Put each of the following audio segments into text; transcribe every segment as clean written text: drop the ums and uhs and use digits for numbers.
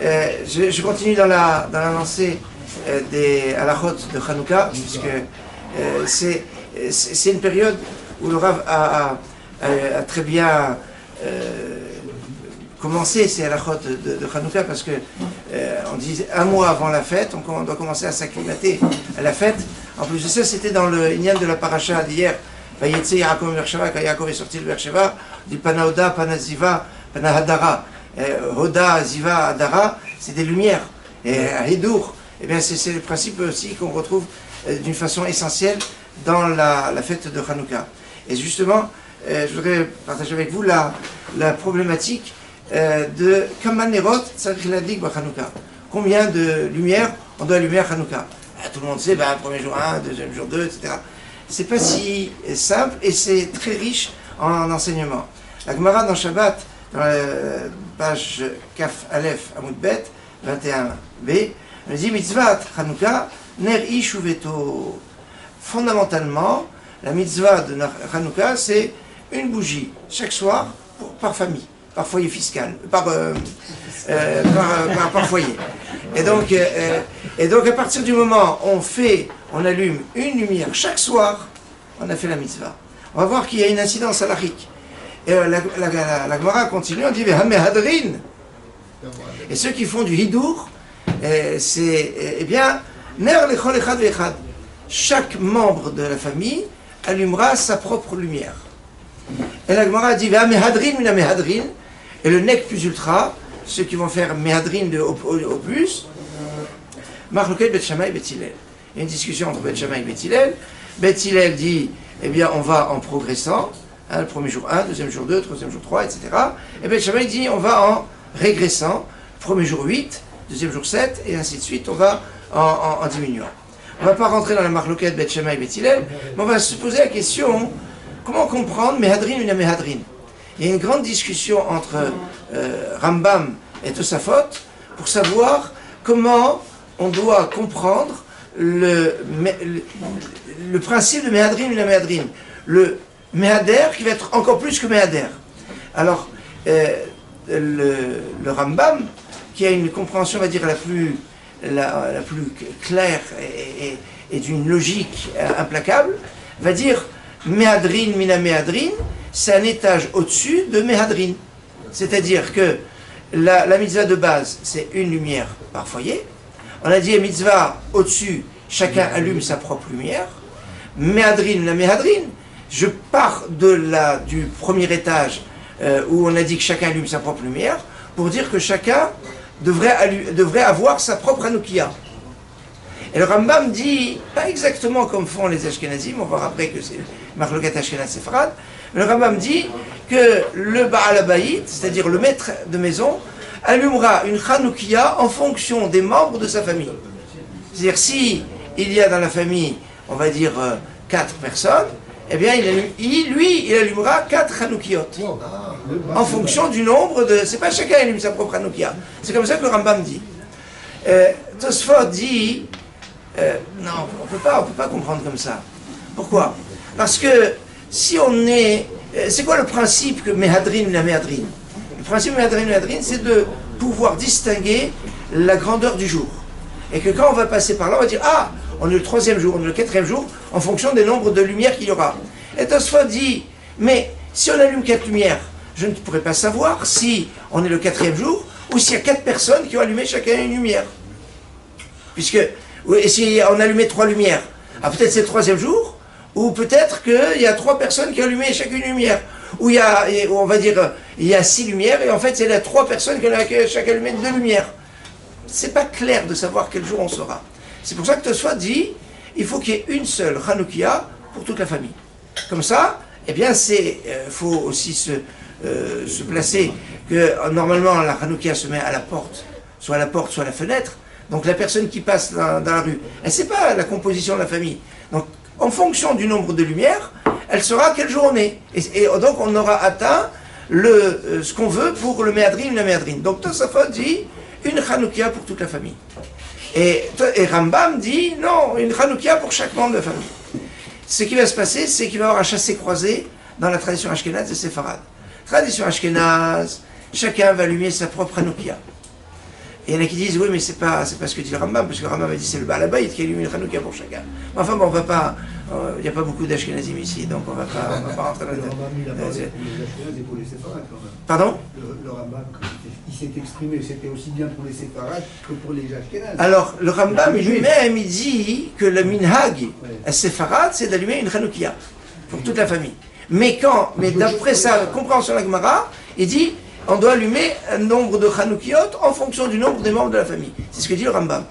Je continue dans la lancée des halachot de Hanouka, puisque c'est une période où le Rav a très bien commencé ces halachot de Hanouka, parce que on dit un mois avant la fête, on doit commencer à s'acclimater à la fête. En plus de ça, c'était dans le Inyan de la paracha d'hier. Vayetze Yaakov Beersheva, quand Yaakov est sorti de Beersheva, dit Panahoda, Panaziva, Panahadara. Hoda, Ziva, Hadara, c'est des lumières. Et Hidour, eh bien c'est le principe aussi qu'on retrouve d'une façon essentielle dans la fête de Hanouka. Et justement, je voudrais partager avec vous la problématique de Kamanerot Tzarich Ladlik Hanouka. Combien de lumières on doit allumer à Hanouka? Tout le monde sait, premier jour 1, deuxième jour 2, etc. C'est pas si simple et c'est très riche en enseignements. La Gemara dans Shabbat, dans la page Kaf Aleph Amoud Bet 21b, on dit mitzvah Hanouka ner ish uveto. Fondamentalement, la mitzvah de Hanouka, c'est une bougie chaque soir par famille, par foyer fiscal, par foyer. Et donc à partir du moment où on allume une lumière chaque soir, on a fait la mitzvah. On va voir qu'il y a une incidence halachique. Et la Gemara continue, on dit Hadrin. Et ceux qui font du hidour, c'est bien ner lechol echad ve'echad. Chaque membre de la famille allumera sa propre lumière. Et la Gemara dit Mehadrin mina mehadrin. Et le nec plus ultra, ceux qui vont faire mehadrin au plus, Marloket Bet Shammai Bet Hillel. Il y a une discussion entre Bet Shammai et Bet Hillel. Bet Hillel dit eh bien on va en progressant. Le premier jour 1, deuxième jour 2, troisième jour 3, etc. Et Bet Shammai dit on va en régressant. Premier jour 8, deuxième jour 7, et ainsi de suite, on va en diminuant. On ne va pas rentrer dans la marloquette Bet Shammai et Bet Hillel, mais on va se poser la question, comment comprendre Mehadrin ou Mehadrin? Il y a une grande discussion entre Rambam et Tosafot pour savoir comment on doit comprendre le principe de Mehadrin ou Mehadrin. Le Mehader qui va être encore plus que Mehader. Alors, le Rambam, qui a une compréhension, on va dire, la plus claire et d'une logique implacable, va dire Mehadrin mina Mehadrin, c'est un étage au-dessus de Mehadrin. C'est-à-dire que la mitzvah de base, c'est une lumière par foyer. On a dit mitzvah au-dessus, chacun allume sa propre lumière. Mehadrin mina Mehadrin, je pars du premier étage où on a dit que chacun allume sa propre lumière, pour dire que chacun devrait avoir sa propre Hanoukia. Et le Rambam dit, pas exactement comme font les Ashkenazim, on va voir après que c'est Marlokat Ashkenaz Sepharad, mais le Rambam dit que le Baal Habayit, c'est-à-dire le maître de maison, allumera une Hanoukia en fonction des membres de sa famille. C'est-à-dire, si il y a dans la famille, on va dire, 4 personnes, eh bien, il allumera 4 Hanoukiot. En fonction du nombre de... C'est pas chacun allume sa propre Hanoukia. C'est comme ça que le Rambam dit. Tosfot dit... non, on peut pas comprendre comme ça. Pourquoi? Parce que si on est... c'est quoi le principe que Mehadrin ou la Mehadrin? Le principe de Mehadrin ou Mehadrin, c'est de pouvoir distinguer la grandeur du jour. Et que quand on va passer par là, on va dire, ah, on est le 3e jour, on est le 4e jour, en fonction des nombres de lumières qu'il y aura. Et Tosfot dit, mais si on allume 4 lumières, je ne pourrais pas savoir si on est le 4e jour, ou s'il y a 4 personnes qui ont allumé chacun une lumière. Puisque, et si on allumait 3 lumières, peut-être c'est le 3e jour, ou peut-être qu'il y a 3 personnes qui ont allumé chacune une lumière. Ou on va dire, il y a 6 lumières, et en fait c'est les 3 personnes qui ont chacun allumé 2 lumières. C'est pas clair de savoir quel jour on sera. C'est pour ça que Tosfot dit, il faut qu'il y ait une seule Hanoukia pour toute la famille. Comme ça, eh bien, faut aussi se placer que normalement la Hanoukia se met à la porte, soit à la fenêtre. Donc la personne qui passe dans la rue, elle ne sait pas la composition de la famille. Donc en fonction du nombre de lumières, elle saura quelle jour on est. Et donc on aura atteint ce qu'on veut pour le Mehadrin ou la Mehadrin. Donc Tosafot dit une Hanoukia pour toute la famille. Et Rambam dit non, une Hanoukia pour chaque membre de la famille. Ce qui va se passer, c'est qu'il va y avoir un chassé-croisé dans la tradition ashkénaze et séfarade. Tradition ashkénaze, chacun va allumer sa propre Hanoukia. Et il y en a qui disent, oui, mais c'est pas ce que dit le Rambam, parce que le Rambam a dit c'est le Baal Habayit qui allume une Hanouka pour chacun. Enfin bon, on va pas, il n'y a pas beaucoup d'Ashkenazim ici, donc on va pas rentrer dans le Rambam, il a parlé pour les Ashkenazes et pour les Séfarades quand même. Pardon? Le Rambam, il s'est exprimé, c'était aussi bien pour les Séfarades que pour les Ashkenazes. Alors, le Rambam lui-même, il dit que le minhag à Séfarade, c'est d'allumer une Hanoukia pour toute la famille. Mais d'après sa compréhension de la Gemara, il dit on doit allumer un nombre de Hanoukiot en fonction du nombre des membres de la famille. C'est ce que dit le Rambam.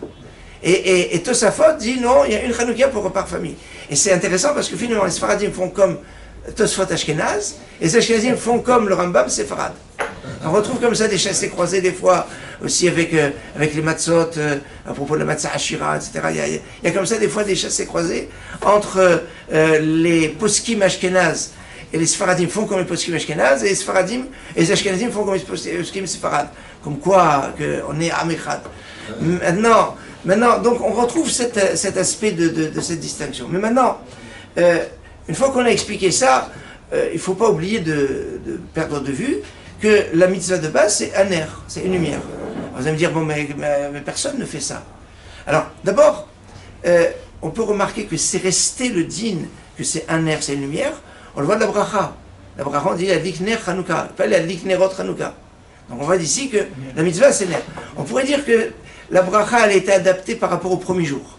Et Tosafot dit non, il y a une Hanoukia par famille. Et c'est intéressant parce que finalement les Sfaradim font comme Tosfot Ashkenaz, et les Ashkenazim font comme le Rambam Séfarad. On retrouve comme ça des chassés croisés des fois, aussi avec les matzot, à propos de la matzah Ashira, etc. Il y a comme ça des fois des chassés croisés entre les poskim Ashkenaz et les Sfaradim font comme les poskim Ashkenaz, et les Ashkenazim font comme les poskim Séfarad. Comme quoi, on est Amichad. Maintenant, donc on retrouve cet aspect de cette distinction. Mais maintenant, une fois qu'on a expliqué ça, il ne faut pas oublier de perdre de vue que la mitzvah de base, c'est un air, c'est une lumière. Alors vous allez me dire, bon, mais personne ne fait ça. Alors, d'abord, on peut remarquer que c'est resté le din, que c'est un air, c'est une lumière. On le voit de la bracha. La bracha, on dit la likner Hanouka, pas la liknerot Hanouka. Donc on voit d'ici que la mitzvah, c'est l'air. On pourrait dire que la bracha, elle a été adaptée par rapport au premier jour.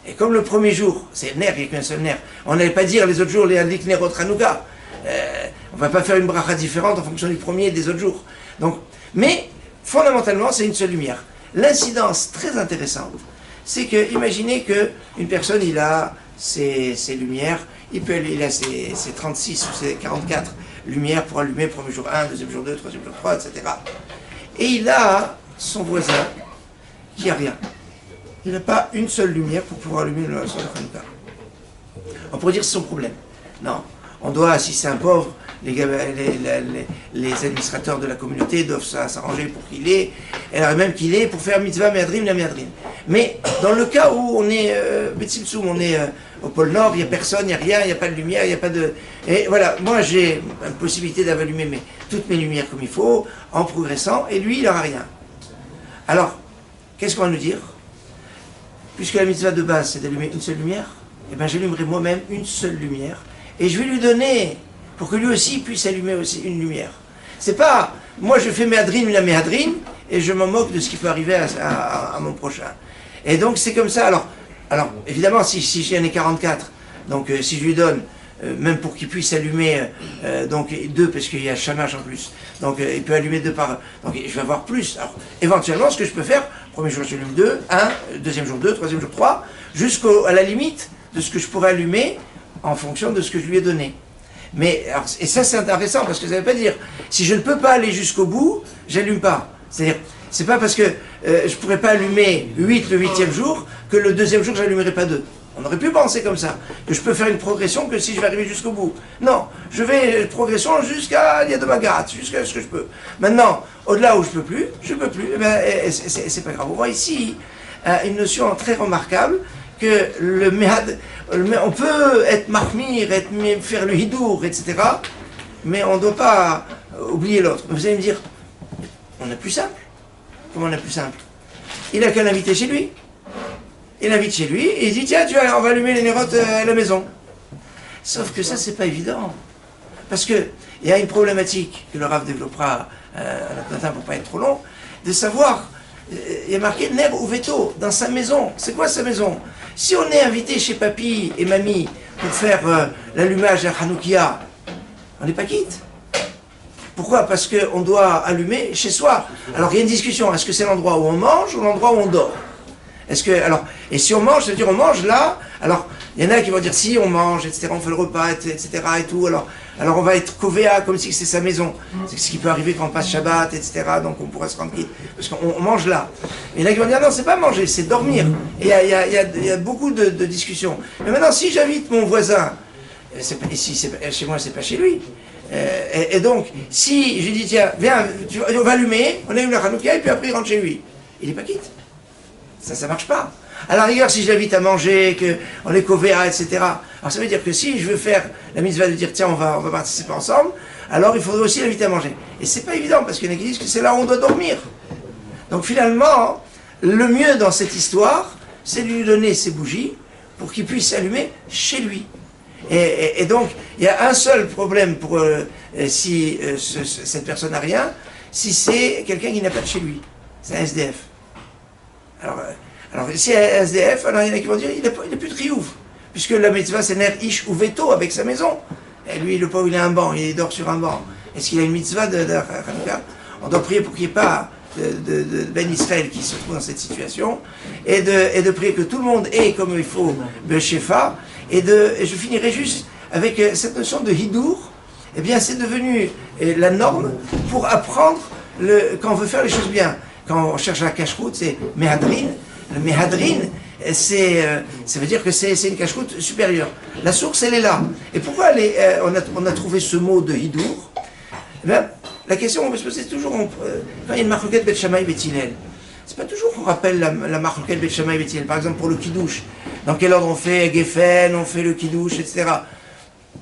Et comme le premier jour, c'est ner, il n'y a qu'un seul ner, on n'allait pas dire les autres jours, les liknerot Hanouka. On ne va pas faire une bracha différente en fonction du premier et des autres jours. Donc, mais fondamentalement, c'est une seule lumière. L'incidence très intéressante, c'est que, imaginez qu'une personne, il a ses lumières, il a ses 36 ou ses 44 lumières pour allumer premier jour 1, deuxième jour 2, troisième jour 3, etc. Et il a son voisin qui n'a rien. Il n'a pas une seule lumière pour pouvoir allumer son Hanouka. On pourrait dire que c'est son problème. Non. On doit, si c'est un pauvre, les administrateurs de la communauté doivent s'arranger pour qu'il ait, et alors même qu'il ait pour faire mitzvah me'adrim la me'adrim. Mais dans le cas où on est Betzimtzum, on est au pôle Nord, il n'y a personne, il n'y a rien, il n'y a pas de lumière, il n'y a pas de... Et voilà, moi j'ai la possibilité d'allumer toutes mes lumières comme il faut, en progressant, et lui il n'aura rien. Alors, qu'est-ce qu'on va nous dire? Puisque la mitzvah de base c'est d'allumer une seule lumière, eh bien j'allumerai moi-même une seule lumière, et je vais lui donner, pour que lui aussi puisse allumer aussi une lumière. C'est pas, moi je fais méhadrine, la méhadrine, et je m'en moque de ce qui peut arriver à mon prochain. Et donc c'est comme ça. Alors évidemment, si j'en ai 44, donc si je lui donne, même pour qu'il puisse allumer, donc 2, parce qu'il y a chômage en plus, donc il peut allumer 2 par... Donc je vais avoir plus. Alors éventuellement, ce que je peux faire, premier jour j'allume 2, 1, deuxième jour 2, troisième jour 3, jusqu'à la limite de ce que je pourrais allumer, en fonction de ce que je lui ai donné. Mais, alors, et ça c'est intéressant, parce que ça ne veut pas dire, si je ne peux pas aller jusqu'au bout, j'allume pas. C'est-à-dire, c'est pas parce que je ne pourrais pas allumer 8 le 8e jour, que le 2e jour j'allumerai pas 2. On aurait pu penser comme ça, que je peux faire une progression que si je vais arriver jusqu'au bout. Non, je vais progression jusqu'à Yad Magat, jusqu'à ce que je peux. Maintenant, au-delà où je peux plus, eh ben, c'est pas grave. On voit ici une notion très remarquable, que on peut être mahmir, faire le hidour, etc. Mais on ne doit pas oublier l'autre. Vous allez me dire, on a plus simple. Comment on a plus simple? Il n'a qu'à l'inviter chez lui. Il l'invite chez lui et il dit, tiens, on va allumer les nérotes à la maison. Sauf que ça, c'est pas évident. Parce qu'il y a une problématique que le Rav développera à notre matin pour ne pas être trop long, de savoir, il y a marqué ner ou veto dans sa maison. C'est quoi sa maison? Si on est invité chez papy et mamie pour faire l'allumage à Hanoukia, on n'est pas quitte. Pourquoi? Parce qu'on doit allumer chez soi. Alors il y a une discussion, est-ce que c'est l'endroit où on mange ou l'endroit où on dort? Et si on mange, c'est-à-dire on mange là, alors il y en a qui vont dire si on mange, etc., on fait le repas, etc., et tout, alors on va être covéa comme si c'est sa maison. C'est ce qui peut arriver quand on passe Shabbat, etc., donc on pourrait se rendre quitte, parce qu'on mange là. Et il y en a qui vont dire non, c'est pas manger, c'est dormir. Et il y a beaucoup de discussions. Mais maintenant, si j'invite mon voisin, chez moi, c'est pas chez lui. Et donc, si je dis tiens, viens, on va allumer, on allume la Hanouka, et puis après il rentre chez lui, il n'est pas quitte. Ça marche pas. À la rigueur, si je l'invite à manger, qu'on est covéa, etc. Alors ça veut dire que si je veux faire la mitzvah de dire tiens, on va participer ensemble, alors il faudrait aussi l'inviter à manger. Et c'est pas évident, parce qu'il y en a qui disent que c'est là où on doit dormir. Donc finalement, le mieux dans cette histoire, c'est de lui donner ses bougies pour qu'il puisse s'allumer chez lui. Et donc, il y a un seul problème pour si cette personne n'a rien, si c'est quelqu'un qui n'a pas de chez lui. C'est un SDF. Alors si c'est un SDF, alors il y en a qui vont dire il n'a plus de triouf, puisque la mitzvah c'est ner ish ou veto avec sa maison. Et lui, le pauvre, il a un banc, il dort sur un banc. Est-ce qu'il a une mitzvah de Hanouka? On doit prier pour qu'il n'y ait pas de Ben Israël qui se trouve dans cette situation, et de prier que tout le monde ait comme il faut le Shefa. Et je finirai juste avec cette notion de Hidour. Eh bien, c'est devenu la norme pour apprendre quand on veut faire les choses bien. Quand on cherche la cache-route, c'est Mehadrin. Le Mehadrin, ça veut dire que c'est une cache-route supérieure. La source, elle est là. Et pourquoi on a trouvé ce mot de Hidour? Eh bien, la question qu'on peut se poser, c'est toujours, quand il y a une marloquette Bet Shammai Bet Hillel, c'est pas toujours qu'on rappelle la marloquette Bet Shammai Bet Hillel. Par exemple, pour le Kiddush, dans quel ordre on fait Geffen, on fait le Kiddush, etc.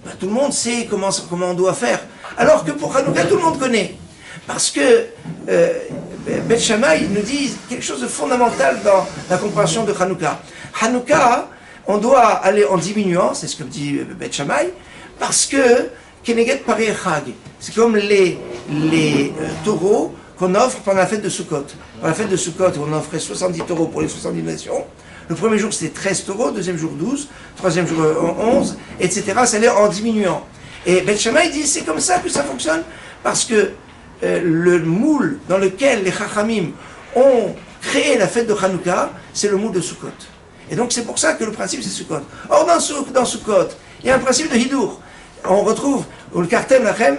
Ben, tout le monde sait comment on doit faire. Alors que pour Hanouka, tout le monde connaît. Parce que Bet Shammai nous dit quelque chose de fondamental dans la compréhension de Hanouka. Hanouka, on doit aller en diminuant, c'est ce que dit Bet Shammai, parce que Keneged Parei Chag, c'est comme les taureaux qu'on offre pendant la fête de Sukkot. Pendant la fête de Sukkot, on offrait 70 taureaux pour les 70 nations. Le premier jour, c'était 13 taureaux, deuxième jour 12, troisième jour 11, etc. Ça allait en diminuant. Et Bet Shammai dit, c'est comme ça que ça fonctionne, parce que le moule dans lequel les Chachamim ont créé la fête de Hanouka, c'est le moule de Sukkot. Et donc c'est pour ça que le principe c'est Sukkot. Or dans Sukkot, il y a un principe de Hidour. On retrouve le Kartem Lachem,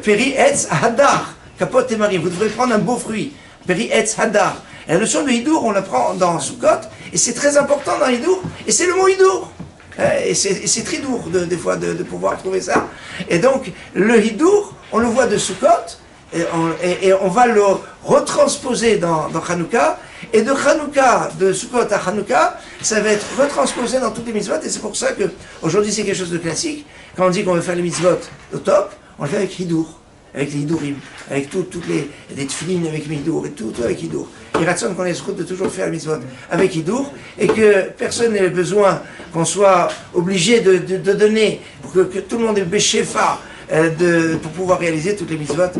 Peri Etz Hadar, Kapot et Marim. Vous devrez prendre un beau fruit, Peri Etz Hadar. Et la notion de Hidour, on la prend dans Sukkot, et c'est très important dans Hidour, et c'est le mot Hidour. Et c'est très lourd des fois de pouvoir trouver ça. Et donc le Hidour, on le voit de Sukkot, et on va le retransposer dans Hanouka, et de Hanouka, de Sukkot à Hanouka, ça va être retransposé dans toutes les mitzvot, et c'est pour ça que aujourd'hui c'est quelque chose de classique. Quand on dit qu'on veut faire les mitzvot au top, on le fait avec Hidour, avec les Hidurim, avec toutes les tefilines avec Hidour, et tout avec Hidour. Il ratsonne qu'on ait ce de toujours faire les mitzvot avec Hidour, et que personne n'ait besoin qu'on soit obligé de donner, pour que tout le monde ait Beshefa, pour pouvoir réaliser toutes les mitzvot.